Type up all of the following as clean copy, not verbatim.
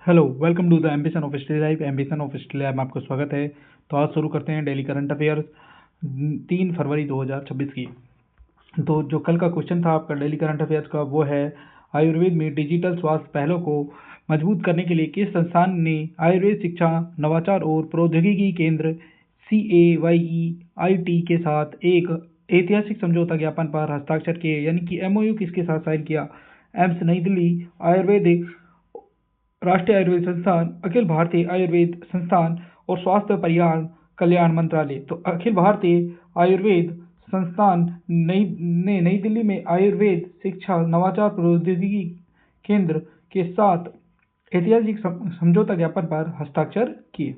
Hello, welcome to the ambition of study life. Ambition of study life में आपका स्वागत है। तो आज शुरू करते हैं डेली करंट अफेयर्स 3 फरवरी 2026 की। तो जो कल का क्वेश्चन था आपका डेली करंट अफेयर्स का, वो है आयुर्वेद में डिजिटल स्वास्थ्य पहलों को मजबूत करने के लिए किस संस्थान ने आयुर्वेद शिक्षा नवाचार और प्रौद्योगिकी केंद्र CAYEIT के साथ एक ऐतिहासिक समझौता ज्ञापन पर हस्ताक्षर किए, यानी कि MOU किसके साथ साइन किया? एम्स नई दिल्ली, आयुर्वेदिक राष्ट्रीय आयुर्वेद संस्थान, अखिल भारतीय आयुर्वेद संस्थान और स्वास्थ्य परिवार कल्याण मंत्रालय। तो अखिल भारतीय आयुर्वेद संस्थान नई दिल्ली में आयुर्वेद शिक्षा नवाचार प्रौद्योगिकी केंद्र के साथ ऐतिहासिक समझौता ज्ञापन पर हस्ताक्षर किए।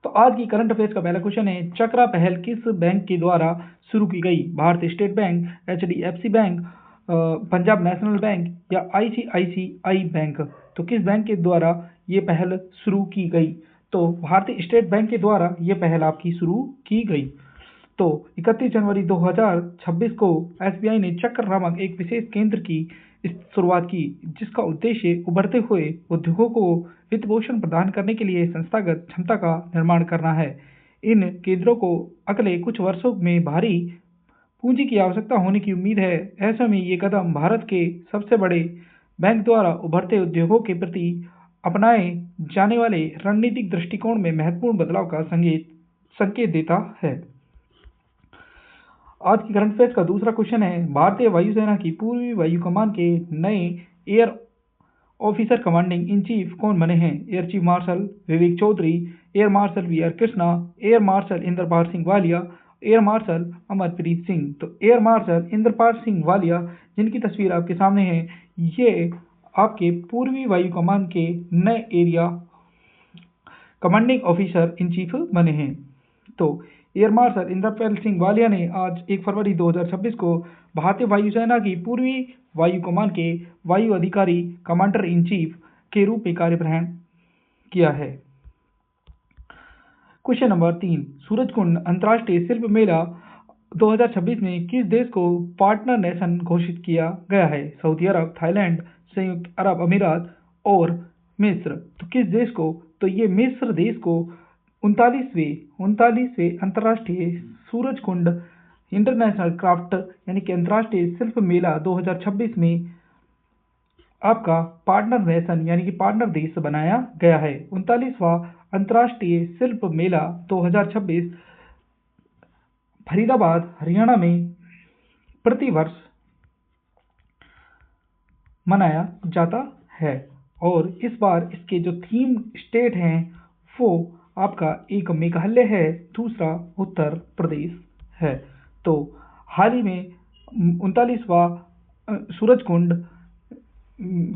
तो आज की करंट अफेयर्स का पहला क्वेश्चन है, चक्रा पहल किस बैंक के द्वारा शुरू की गई? भारतीय state bank, HDFC bank, Punjab national bank या ICICI बैंक? तो किस बैंक के द्वारा ये पहल शुरू की गई? तो भारतीय स्टेट बैंक के द्वारा ये पहल आपकी शुरू की गई। तो 31 जनवरी 2026 को SBI ने चक्र नामक एक विशेष केंद्र की शुरुआत की, जिसका उद्देश्य उभरते हुए उद्योगों को वित्त पोषण प्रदान करने के लिए संस्थागत क्षमता का निर्माण करना है। इन केंद्रों को अगले कुछ वर्षों में भारी पूंजी की आवश्यकता होने की उम्मीद है। ऐसे में ये कदम भारत के सबसे बड़े बैंक द्वारा उभरते उद्योगों के प्रति अपनाए जाने वाले रणनीतिक दृष्टिकोण में महत्वपूर्ण बदलाव का संकेत देता है। आज की करंट अफेयर्स का दूसरा क्वेश्चन है, भारतीय वायुसेना की पूर्वी वायु कमान के नए air officer commanding in chief कौन बने हैं? Air chief marshal Vivek Chaudhary, air marshal VR Krishna, air marshal Inderpal Singh Walia, air marshal Amarpreet Singh. तो एयर मार्शल इंद्रपाल सिंह वालिया, जिनकी तस्वीर आपके सामने है, ये आपके पूर्वी वायु कमान के नए area commanding officer in chief बने हैं। तो एयर मार्शल इंद्रपाल सिंह वालिया ने आज 1 फरवरी 2026 को भारतीय वायुसेना की पूर्वी वायु कमान के वायु अधिकारी कमांडर इन चीफ के रूप में कार्यग्रहण किया है। क्वेश्चन नंबर 3, सूरजकुंड अंतर्राष्ट्रीय शिल्प मेला 2026 में किस देश को पार्टनर नेशन घोषित किया गया है? सऊदी अरब, थाईलैंड, संयुक्त अरब अमीरात और मिस्र। तो किस देश को? तो ये मिस्र देश को 39वें अंतर्राष्ट्रीय सूरजकुंड इंटरनेशनल क्राफ्ट यानी कि अंतर्राष्ट्रीय शिल्प मेला 2026 में आपका पार्टनर नेशन यानी कि पार्टनर देश बनाया गया है। 39वां अंतर्राष्ट्रीय शिल्प मेला 2026 फरीदाबाद, हरियाणा में प्रतिवर्ष मनाया जाता है और इस बार इसके जो थीम स्टेट हैं वो आपका एक मेघालय है, दूसरा उत्तर प्रदेश है। तो हाल ही में 39वां सूरजकुंड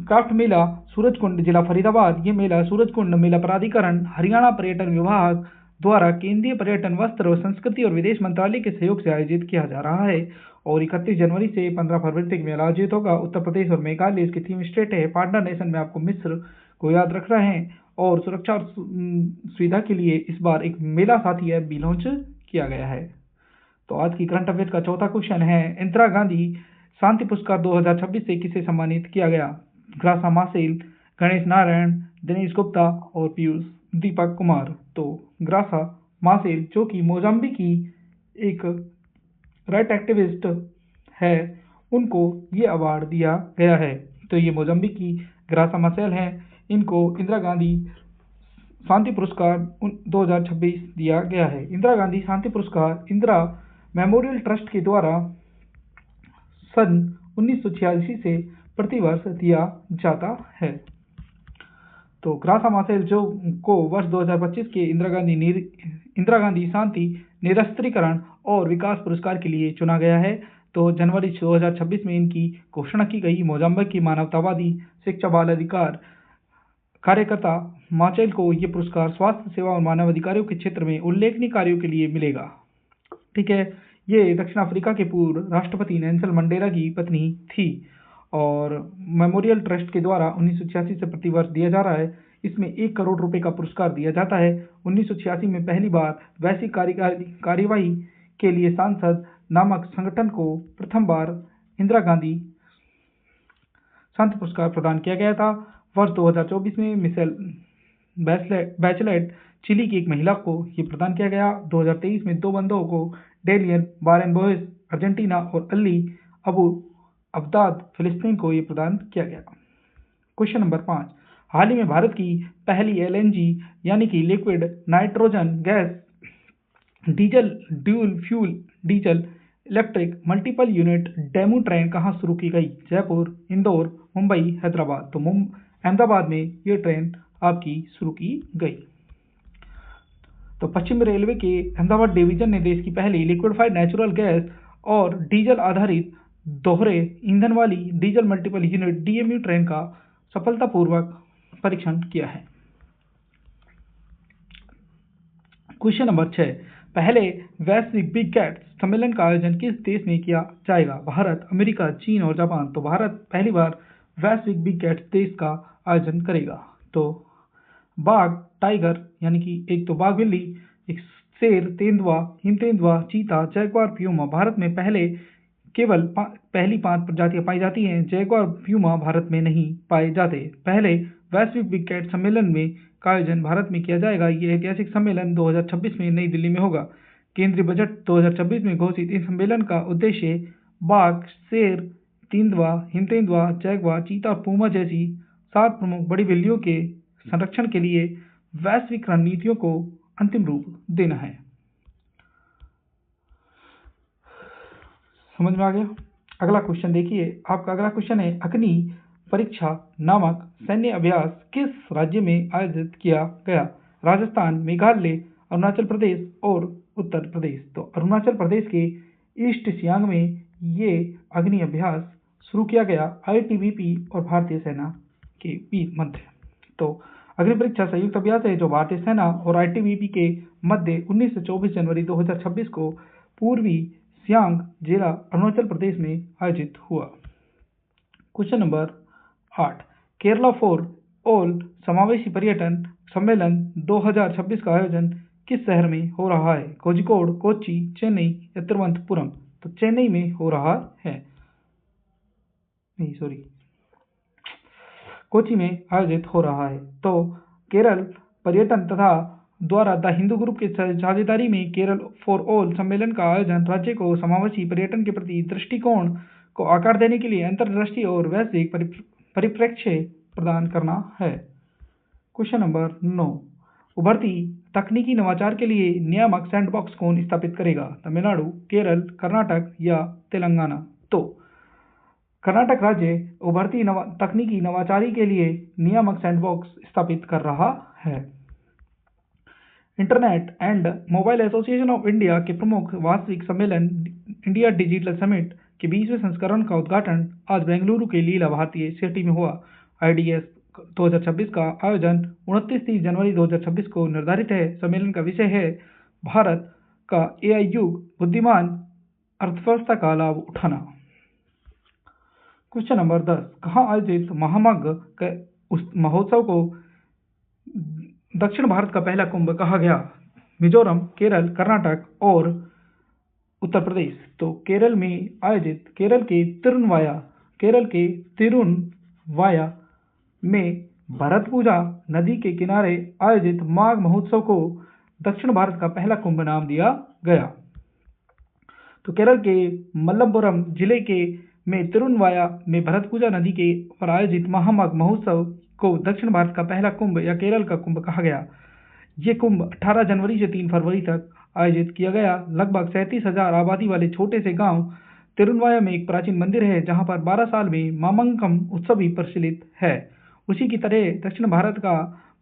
क्राफ्ट मेला सूरजकुंड जिला फरीदाबाद, ये मेला सूरजकुंड मेला प्राधिकरण हरियाणा पर्यटन विभाग द्वारा केंद्रीय पर्यटन वस्त्र और संस्कृति और विदेश मंत्रालय के सहयोग से आयोजित किया जा रहा है और 31 जनवरी से 15 फरवरी तक मेला आयोजित होगा। उत्तर प्रदेश और मेघालय इसकी थीम स्टेट है। पार्टनर नेशन में आपको मिस्र को याद रख रहे हैं और सुरक्षा और सुविधा के लिए इस बार एक मेला साथी ऐप भी लॉन्च किया गया है। तो आज की करंट अफेयर्स का चौथा क्वेश्चन है, इंदिरा गांधी शांति पुरस्कार 2026 से किसे सम्मानित किया गया? ग्रासा मासेल, गणेश नारायण, दिनेश गुप्ता और पीयूष दीपक कुमार। तो ग्रासा मासेल, जो कि मोजाम्बिक की एक राइट एक्टिविस्ट है, उनको ये अवार्ड दिया गया है। तो ये मोजाम्बिक की ग्रासा मासेल हैं, इनको इंदिरा गांधी शांति पुरस्कार 2026 दिया गया है। इंदिरा गांधी शांति पुरस्कार इंदिरा मेमोरियल ट्रस्ट के द्वारा सन 1986 से प्रतिवर्ष दिया जाता है। तो ग्रासा मासेल जो को वर्ष 2025 के इंदिरा गांधी शांति निरस्त्रीकरण और विकास पुरस्कार के लिए चुना गया है। तो जनवरी 2026 में इनकी घोषणा की गई। मोजाम्बिक की मानवतावादी शिक्षा बाल अधिकार कार्यकर्ता माचेल को ये पुरस्कार स्वास्थ्य सेवा और मानव अधिकारों के क्षेत्र में उल्लेखनीय कार्यों के लिए मिलेगा। ठीक है, ये दक्षिण अफ्रीका के पूर्व राष्ट्रपति नेल्सन मंडेला की पत्नी थी और मेमोरियल ट्रस्ट के द्वारा 1986 से प्रतिवर्ष दिया जा रहा है। इसमें 1 करोड़ रुपए का पुरस्कार दिया जाता है। 1986 में पहली बार वैश्विक कार्यवाही के लिए सांसद नामक संगठन को प्रथम बार इंदिरा गांधी शांति पुरस्कार प्रदान किया गया था। वर्ष 2024 में मिशेल बैचलेट चिली की एक महिला को ये प्रदान किया गया। 2023 में 2 बंदों को डेनियल बारेनबोइस अर्जेंटीना और अली अबू अब्दाद फिलिस्तीन को ये प्रदान किया गया। क्वेश्चन नंबर 5, हाल ही में भारत की पहली एलएनजी यानी कि liquid nitrogen gas diesel dual fuel diesel electric multiple unit DEMU train कहाँ शुरू की गई? जयपुर, इंदौर, मुंबई, हैदराबाद। तो अहमदाबाद में ये ट्रेन आपकी शुरू की गई। तो पश्चिम रेलवे के अहमदाबाद डिवीजन ने देश की पहली लिक्विफाइड नेचुरल गैस और डीजल आधारित दोहरे ईंधन वाली diesel multiple unit DMU train का सफलतापूर्वक परीक्षण किया है। क्वेश्चन नंबर 6, पहले वैश्विक बिग कैट्स सम्मेलन का आयोजन किस देश में किया जाएगा? भारत, अमेरिका, चीन और जापान। तो भारत पहली बार वैश्विक बिग कैट्स देश का आयोजन करेगा। तो बाघ, टाइगर यानी कि एक तो बाघ बिल्ली, एक शेर, तेंदुआ, हिम तेंदुआ, चीता, जैगुआर, प्यूमा भारत में केवल पहली 5 प्रजातियां पाई जाती हैं। जैगुआर, प्यूमा भारत में नहीं पाए जाते। पहले वैश्विक बिग कैट सम्मेलन में का आयोजन भारत में किया जाएगा। ये ऐतिहासिक सम्मेलन 2026 में नई दिल्ली में होगा। केंद्रीय बजट 2026 में घोषित इस सम्मेलन का उद्देश्य बाघ, शेर, तेंदुआ, हिम तेंदुआ, जैगुआर, चीता और पूमा जैसी 7 प्रमुख बड़ी बिल्लियों के संरक्षण के लिए वैश्विक रणनीतियों को अंतिम रूप देना है। समझ में आ गया? अगला क्वेश्चन देखिए, आपका अगला क्वेश्चन है अग्नि परीक्षा नामक सैन्य अभ्यास किस राज्य में आयोजित किया गया? राजस्थान, मेघालय, अरुणाचल प्रदेश और उत्तर प्रदेश। तो अरुणाचल प्रदेश के ईस्ट सियांग में ये अग्नि अभ्यास शुरू किया गया आईटीबीपी और भारतीय सेना के मध्य। तो अग्नि परीक्षा संयुक्त अभ्यास है जो भारतीय सेना और आईटीबीपी के मध्य 19 से 24 जनवरी 2026 को पूर्वी सियांग जिला अरुणाचल प्रदेश में आयोजित हुआ। Question number 8, Kerala for all समावेशी पर्यटन सम्मेलन 2026 का आयोजन किस शहर में हो रहा है? कोझिकोड, कोच्चि, चेन्नई या तिरुवनंतपुरम। तो चेन्नई में हो रहा है, कोच्चि में आयोजित हो रहा है। तो केरल पर्यटन तथा द्वारा द हिंदू ग्रुप की साझेदारी में केरल फॉर ऑल सम्मेलन का आयोजन राज्य को समावेशी पर्यटन के प्रति दृष्टिकोण को आकार देने के लिए अंतर्राष्ट्रीय और वैश्विक परिप्रेक्ष्य प्रदान करना है। क्वेश्चन नंबर 9, उभरती तकनीकी नवाचार के लिए नियामक सैंडबॉक्स कौन स्थापित करेगा? तमिलनाडु, केरल, कर्नाटक या तेलंगाना। तो कर्नाटक राज्य उभरती तकनीकी नवाचारी के लिए नियामक सैंडबॉक्स स्थापित कर रहा है। Internet and mobile association of India के प्रमुख वार्षिक सम्मेलन इंडिया डिजिटल समिट के 20वें संस्करण का उद्घाटन आज बेंगलुरु के लीला भारतीय सिटी में हुआ। आईडीएस 2026 का आयोजन 29-30 जनवरी 2026 को निर्धारित है। सम्मेलन का विषय है भारत का एआई युग, बुद्धिमान अर्थव्यवस्था का लाभ उठाना। क्वेश्चन नंबर 10, कहाँ आयोजित महामग महोत्सव को दक्षिण भारत का पहला कुंभ कहा गया? मिजोरम, केरल, कर्नाटक और उत्तर प्रदेश। तो केरल में आयोजित केरल के तिरुनवाया में भरतपुजा नदी के किनारे आयोजित माघ महोत्सव को दक्षिण भारत का पहला कुंभ नाम दिया गया। तो केरल के मलप्पुरम जिले में तिरुनवाया में भरतपुजा नदी के पर आयोजित महामग महोत्सव को दक्षिण भारत का पहला कुंभ या केरल का कुंभ कहा गया। ये कुंभ 18 जनवरी से 3 फरवरी तक आयोजित किया गया। लगभग 37,000 आबादी वाले छोटे से गांव तिरुनवाया में एक प्राचीन मंदिर है जहां पर 12 साल में मामंकम उत्सव भी प्रचलित है। उसी की तरह दक्षिण भारत का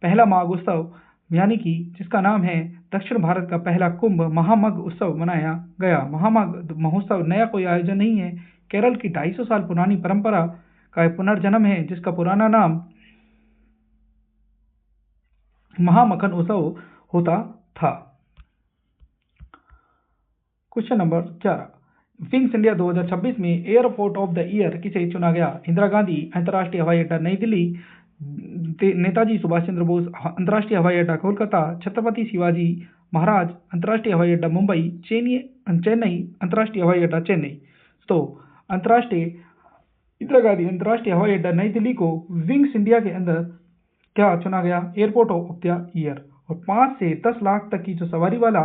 पहला माघ उत्सव यानी कि जिसका नाम है दक्षिण भारत का पहला कुंभ महामग उत्सव मनाया गया। महामग महोत्सव नया कोई आयोजन नहीं है, केरल की 250 साल पुरानी परंपरा का पुनर्जन्म है जिसका पुराना नाम महामखन उत्सव होता था। क्वेश्चन नंबर 11, विंग्स इंडिया 2026 में एयरपोर्ट ऑफ द ईयर किसे चुना गया? इंदिरा गांधी अंतर्राष्ट्रीय हवाई अड्डा नई दिल्ली, नेताजी सुभाष चंद्र बोस अंतर्राष्ट्रीय हवाई अड्डा कोलकाता, छत्रपति शिवाजी महाराज अंतर्राष्ट्रीय हवाई अड्डा मुंबई, चेन्नई अंतर्राष्ट्रीय हवाई अड्डा चेन्नई। तो अंतर्राष्ट्रीय इंदिरा गांधी अंतर्राष्ट्रीय हवाई अड्डा नई दिल्ली को विंग्स इंडिया के अंदर क्या चुना गया? Airport of the year. और 5 से 10 लाख तक की जो सवारी वाला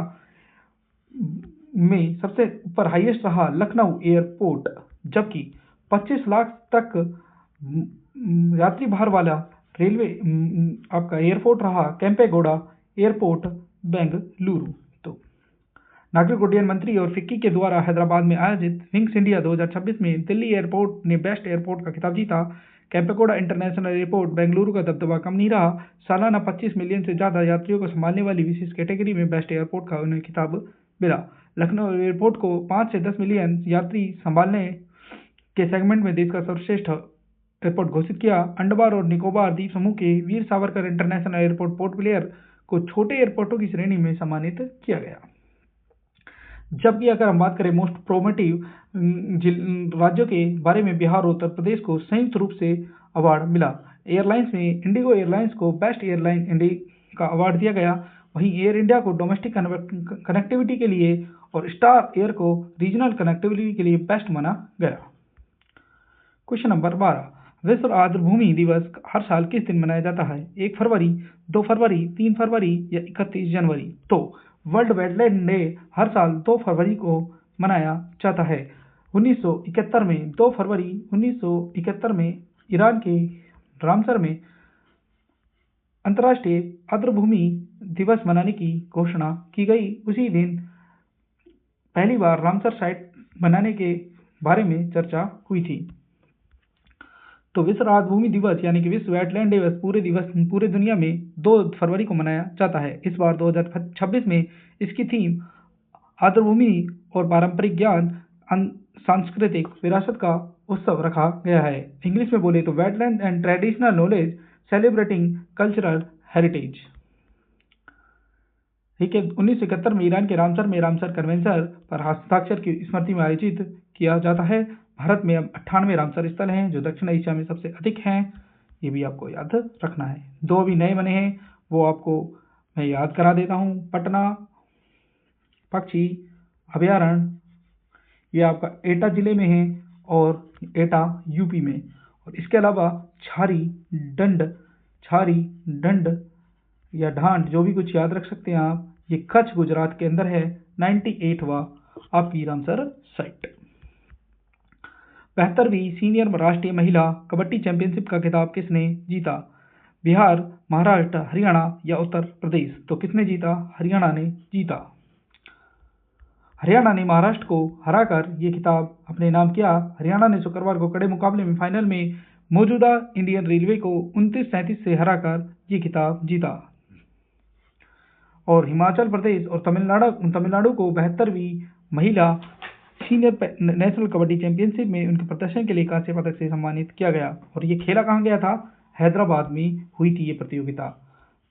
में सबसे ऊपर हाईएस्ट रहा लखनऊ एयरपोर्ट, जबकि 25 लाख तक यात्री भार वाला रेलवे आपका एयरपोर्ट रहा केम्पेगौड़ा एयरपोर्ट बेंगलुरु। तो नागरिक उड्डयन मंत्री और फिक्की के द्वारा हैदराबाद में आयोजित विंग्स इंडिया 2026 में दिल्ली एयरपोर्ट ने बेस्ट एयरपोर्ट का खिताब जीता। केम्पेगौड़ा इंटरनेशनल एयरपोर्ट बेंगलुरु का दबदबा कम नहीं रहा। सालाना 25 मिलियन से ज़्यादा यात्रियों को संभालने वाली विशेष कैटेगरी में बेस्ट एयरपोर्ट का उन्हें खिताब मिला। लखनऊ एयरपोर्ट को 5 से 10 मिलियन यात्री संभालने के सेगमेंट में देश का सर्वश्रेष्ठ एयरपोर्ट घोषित किया। अंडमान और निकोबार द्वीप समूह के वीर सावरकर इंटरनेशनल एयरपोर्ट पोर्ट ब्लेयर को छोटे एयरपोर्टों की श्रेणी में सम्मानित किया गया। जबकि अगर हम बात करें मोस्ट प्रोमेटिव राज्यों के बारे में, बिहार और उत्तर प्रदेश को संयुक्त रूप से अवार्ड मिला। एयरलाइंस में इंडिगो एयरलाइंस को बेस्ट एयरलाइन इंडिया का अवार्ड दिया गया। वहीं एयर इंडिया को डोमेस्टिक कनेक्टिविटी के लिए और स्टार एयर को रीजनल कनेक्टिविटी के लिए बेस्ट माना गया। क्वेश्चन नंबर 12, विश्व आर्द्रभूमि दिवस हर साल किस दिन मनाया जाता है? 1 फरवरी, 2 फरवरी, 3 फरवरी या 31 जनवरी? तो वर्ल्ड वेटलैंड डे हर साल 2 फरवरी को मनाया जाता है। 1971 में 2 फरवरी 1971 में ईरान के रामसर में अंतर्राष्ट्रीय आर्द्रभूमि दिवस मनाने की घोषणा की गई। उसी दिन पहली बार रामसर साइट बनाने के बारे में चर्चा हुई थी। तो विश्व आर्द्रभूमि दिवस यानी कि विश्व वेटलैंड दिवस पूरे दुनिया में 2 फरवरी को मनाया जाता है। इस बार 2026 में इसकी थीम आर्द्रभूमि और पारंपरिक ज्ञान सांस्कृतिक विरासत का उत्सव रखा गया है। इंग्लिश में बोले तो wetland and traditional knowledge celebrating cultural heritage. ठीक है, 1971 में ईरान के रामसर कन्वेंशन पर हस्ताक्षर की स्मृति में आयोजित किया जाता है। भारत में अब 98 रामसर स्थल हैं जो दक्षिण एशिया में सबसे अधिक हैं। ये भी आपको याद रखना है। 2 अभी नए बने हैं, वो आपको मैं याद करा देता हूँ। पटना पक्षी अभयारण्य, ये आपका एटा जिले में है और एटा यूपी में। और इसके अलावा छारी डंड या ढांड, जो भी कुछ याद रख सकते हैं आप, ये कच्छ गुजरात के अंदर है। 98वां आपकी रामसर साइट। 75वीं सीनियर राष्ट्रीय महिला कबड्डी चैंपियनशिप का खिताब किसने जीता? बिहार, महाराष्ट्र, हरियाणा या उत्तर प्रदेश? तो किसने जीता? हरियाणा ने जीता। हरियाणा ने महाराष्ट्र को हराकर ये खिताब अपने नाम किया। हरियाणा ने शुक्रवार को कड़े मुकाबले में फाइनल में मौजूदा इंडियन रेलवे को 29-37 से हराकर ये खिताब जीता। और हिमाचल प्रदेश और तमिलनाडु को 72वीं महिला सीनियर नेशनल कबड्डी चैंपियनशिप में उनके प्रदर्शन के लिए कांस्य पदक से सम्मानित किया गया। और ये खेला कहाँ गया था? हैदराबाद में हुई थी ये प्रतियोगिता।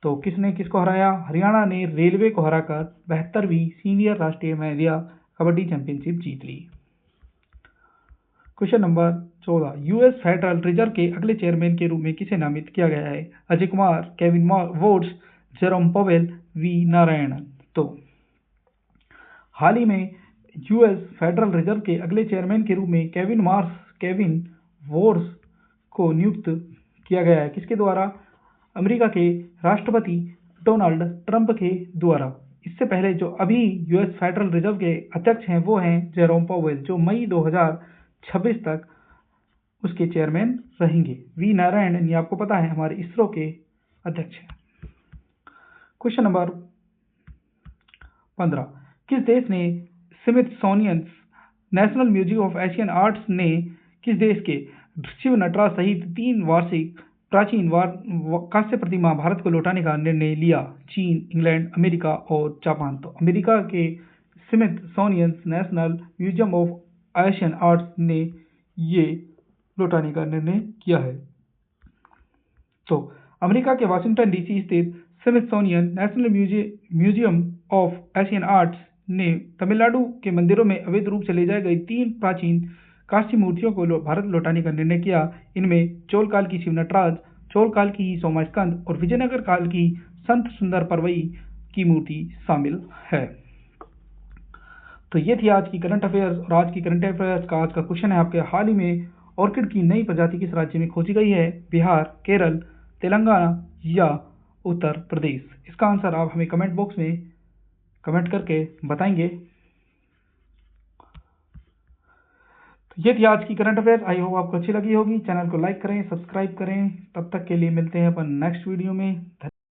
तो किसने किसको हराया? हरियाणा ने रेलवे को हराकर 72वीं सीनियर राष्ट्रीय महिला कबड्डी चैंपियनशिप जीत ली। Question number 14, US federal reserve के अगले चेयरमैन के रूप में किसे नामित किया गया है? Ajay Kumar, Kevin Woods, Jerome Powell, V Narayanan? तो हाल ही में यूएस फेडरल रिजर्व के अगले चेयरमैन के रूप में केविन वोड्स को नियुक्त किया गया है। किसके द्वारा? अमेरिका के राष्ट्रपति डोनाल्ड ट्रंप के द्वारा। इससे पहले जो अभी यूएस फेडरल रिजर्व के अध्यक्ष हैं वो हैं जेरोम पावेल, जो मई 2026 तक उसके चेयरमैन रहेंगे। वी नारायणन, ये आपको पता है, हमारे इसरो के अध्यक्ष हैं। क्वेश्चन नंबर 15, किस देश ने Smithsonian national museum of Asian arts ने किस देश के शिव नटराज सहित 3 वार्षिक प्राचीन कांस्य प्रतिमा भारत को लौटाने का निर्णय लिया? चीन, इंग्लैंड, अमेरिका और जापान? तो अमेरिका के Smithsonian national museum of Asian arts ने ये लौटाने का निर्णय किया है। तो अमेरिका के वाशिंगटन डीसी स्थित Smithsonian national museum of Asian arts ने तमिलनाडु के मंदिरों में अवैध रूप से ले जाए गए 3 प्राचीन कांस्य मूर्तियों को भारत लौटाने का निर्णय किया। इनमें चोल काल की शिव नटराज, चोल काल की सोमास्कंद और विजयनगर काल की संत सुंदर परवई की मूर्ति शामिल है। तो ये थी आज की करंट अफेयर्स। और आज की करंट अफेयर्स का आज का क्वेश्चन है आपके, हाल ही में ऑर्किड की नई प्रजाति किस राज्य में खोजी गई है? बिहार, केरल, तेलंगाना या उत्तर प्रदेश? इसका आंसर आप हमें कमेंट बॉक्स में कमेंट करके बताएंगे। तो ये थी आज की करंट अफेयर। आई होप आपको अच्छी लगी होगी। चैनल को लाइक करें, सब्सक्राइब करें। तब तक के लिए मिलते हैं अपन नेक्स्ट वीडियो में।